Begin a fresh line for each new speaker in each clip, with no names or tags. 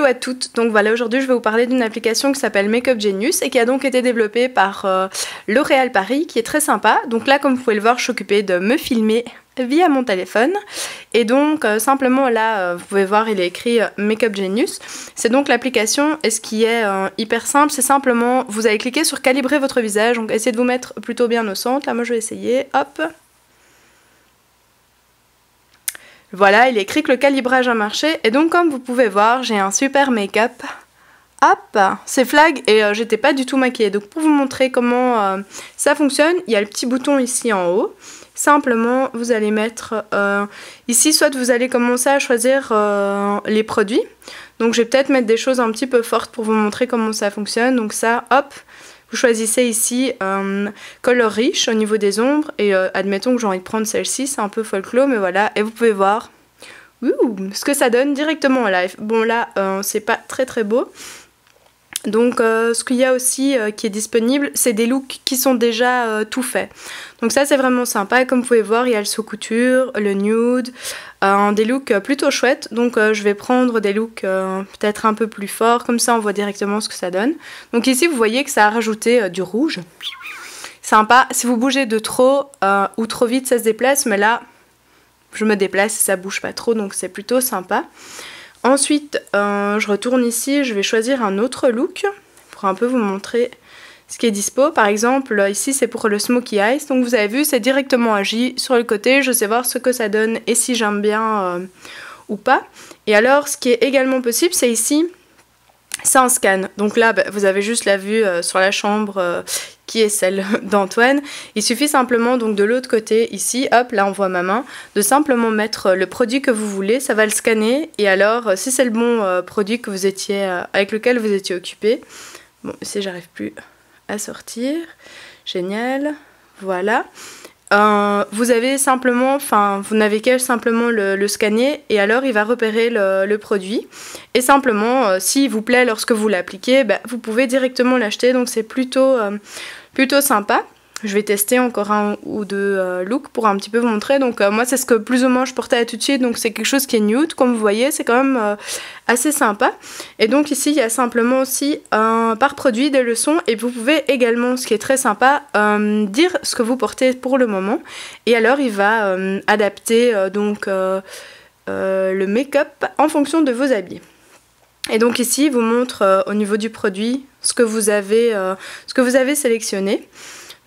Hello à toutes, donc voilà, aujourd'hui je vais vous parler d'une application qui s'appelle Makeup Genius et qui a donc été développée par L'Oréal Paris, qui est très sympa. Donc là, comme vous pouvez le voir, je suis occupée de me filmer via mon téléphone et donc simplement là, vous pouvez voir, il est écrit Makeup Genius. C'est donc l'application, et ce qui est hyper simple, c'est simplement, vous allez cliquer sur calibrer votre visage, donc essayez de vous mettre plutôt bien au centre. Là moi je vais essayer, hop. Voilà, il est écrit que le calibrage a marché et donc comme vous pouvez voir, j'ai un super make-up. Hop, c'est flag et j'étais pas du tout maquillée. Donc pour vous montrer comment ça fonctionne, il y a le petit bouton ici en haut. Simplement, vous allez mettre ici, soit vous allez commencer à choisir les produits. Donc je vais peut-être mettre des choses un petit peu fortes pour vous montrer comment ça fonctionne. Donc ça, hop. Vous choisissez ici Color Riche au niveau des ombres et admettons que j'ai envie de prendre celle-ci, c'est un peu folklore mais voilà, et vous pouvez voir ce que ça donne directement en live. Bon là, c'est pas très très beau. Donc ce qu'il y a aussi qui est disponible, c'est des looks qui sont déjà tout faits. Donc ça c'est vraiment sympa, comme vous pouvez voir, il y a le saut couture, le nude, des looks plutôt chouettes. Donc je vais prendre des looks peut-être un peu plus forts, comme ça on voit directement ce que ça donne. Donc ici vous voyez que ça a rajouté du rouge. Sympa, si vous bougez de trop ou trop vite ça se déplace, mais là je me déplace et ça bouge pas trop, donc c'est plutôt sympa. Ensuite, je retourne ici, je vais choisir un autre look pour un peu vous montrer ce qui est dispo. Par exemple, ici c'est pour le Smoky Eyes. Donc vous avez vu, c'est directement agi sur le côté. Je sais voir ce que ça donne et si j'aime bien ou pas. Et alors, ce qui est également possible, c'est ici, c'est un scan. Donc là, vous avez juste la vue sur la chambre qui est celle d'Antoine. Il suffit simplement donc de l'autre côté, ici, hop, là on voit ma main, de simplement mettre le produit que vous voulez, ça va le scanner, et alors si c'est le bon produit que vous étiez, avec lequel vous étiez occupé, bon ici j'arrive plus à sortir, génial, voilà. Vous avez simplement, vous n'avez qu'à simplement le scanner et alors il va repérer le produit et simplement s'il vous plaît lorsque vous l'appliquez, vous pouvez directement l'acheter, donc c'est plutôt sympa. Je vais tester encore un ou deux looks pour un petit peu vous montrer. Donc moi c'est ce que plus ou moins je portais tout de suite, donc c'est quelque chose qui est nude comme vous voyez, c'est quand même assez sympa. Et donc ici il y a simplement aussi par produit des leçons et vous pouvez également, ce qui est très sympa, dire ce que vous portez pour le moment. Et alors il va adapter donc le make-up en fonction de vos habits. Et donc ici il vous montre au niveau du produit ce que vous avez sélectionné.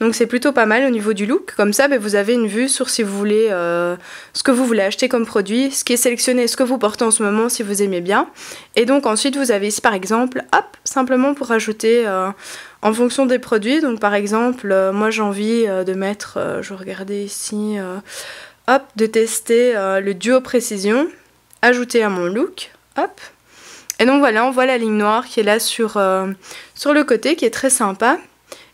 Donc c'est plutôt pas mal au niveau du look, comme ça vous avez une vue sur si vous voulez ce que vous voulez acheter comme produit, ce qui est sélectionné, ce que vous portez en ce moment si vous aimez bien. Et donc ensuite vous avez ici par exemple, hop, simplement pour ajouter en fonction des produits. Donc par exemple, moi j'ai envie de mettre, je vais regarder ici, hop, de tester le duo précision, ajouter à mon look, hop. Et donc voilà, on voit la ligne noire qui est là sur le côté, qui est très sympa.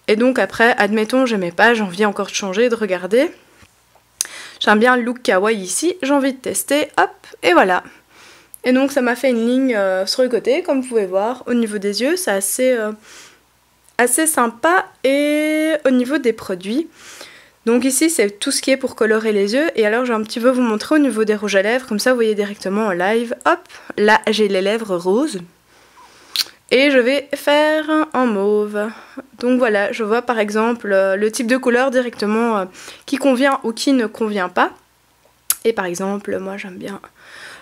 Et donc après, admettons, j'aimais pas, j'ai envie encore de changer, de regarder. J'aime bien le look kawaii ici, j'ai envie de tester, hop, et voilà. Et donc ça m'a fait une ligne sur le côté, comme vous pouvez voir, au niveau des yeux, c'est assez sympa. Et au niveau des produits, donc ici c'est tout ce qui est pour colorer les yeux. Et alors je vais un petit peu vous montrer au niveau des rouges à lèvres, comme ça vous voyez directement en live, hop, là j'ai les lèvres roses. Et je vais faire en mauve. Donc voilà, je vois par exemple le type de couleur directement qui convient ou qui ne convient pas. Et par exemple, moi j'aime bien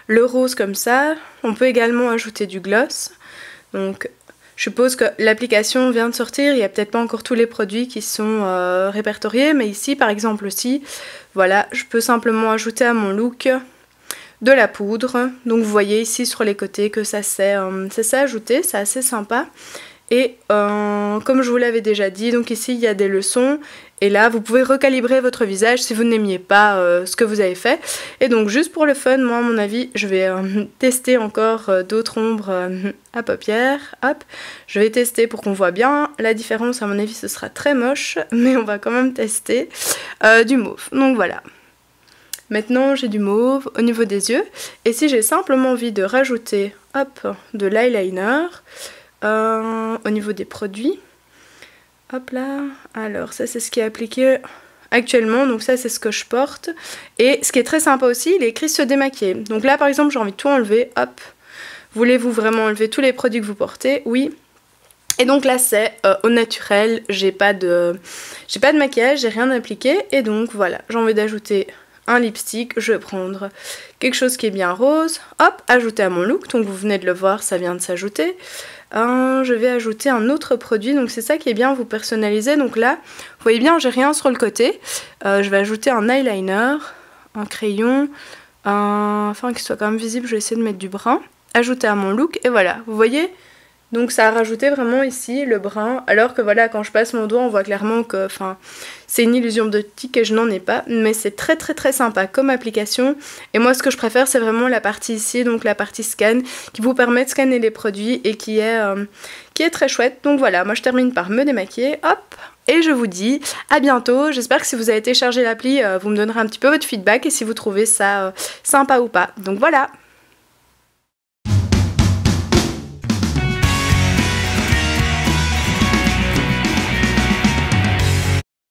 le rose comme ça. On peut également ajouter du gloss. Donc je suppose que l'application vient de sortir. Il n'y a peut-être pas encore tous les produits qui sont répertoriés. Mais ici par exemple aussi, voilà, je peux simplement ajouter à mon look de la poudre. Donc vous voyez ici sur les côtés que ça s'est ajouté, c'est assez sympa. Et comme je vous l'avais déjà dit, donc ici il y a des leçons et là vous pouvez recalibrer votre visage si vous n'aimiez pas ce que vous avez fait. Et donc juste pour le fun, moi à mon avis je vais tester encore d'autres ombres à paupières. Hop, je vais tester pour qu'on voit bien la différence. À mon avis ce sera très moche, mais on va quand même tester du mauve. Donc voilà. Maintenant j'ai du mauve au niveau des yeux et si j'ai simplement envie de rajouter hop, de l'eyeliner au niveau des produits, hop là, alors ça c'est ce qui est appliqué actuellement, donc ça c'est ce que je porte. Et ce qui est très sympa aussi, il est écrit se démaquiller. Donc là par exemple j'ai envie de tout enlever, hop, Voulez-vous vraiment enlever tous les produits que vous portez? Oui. Et donc là c'est au naturel, j'ai pas de maquillage, j'ai rien appliqué. Et donc voilà, j'ai envie d'ajouter un lipstick, je vais prendre quelque chose qui est bien rose. Hop, ajouter à mon look, donc vous venez de le voir, ça vient de s'ajouter. Je vais ajouter un autre produit, donc c'est ça qui est bien, vous personnalisez. Donc là, vous voyez bien, j'ai rien sur le côté. Je vais ajouter un eyeliner, un crayon, afin qu'il soit quand même visible, je vais essayer de mettre du brun. Ajouter à mon look, et voilà, vous voyez. Donc ça a rajouté vraiment ici le brun, alors que voilà, quand je passe mon doigt on voit clairement que c'est une illusion d'optique et je n'en ai pas, mais c'est très très très sympa comme application. Et moi ce que je préfère c'est vraiment la partie ici, donc la partie scan, qui vous permet de scanner les produits et qui est très chouette. Donc voilà, moi je termine par me démaquiller, hop, et je vous dis à bientôt. J'espère que si vous avez téléchargé l'appli, vous me donnerez un petit peu votre feedback et si vous trouvez ça sympa ou pas. Donc voilà.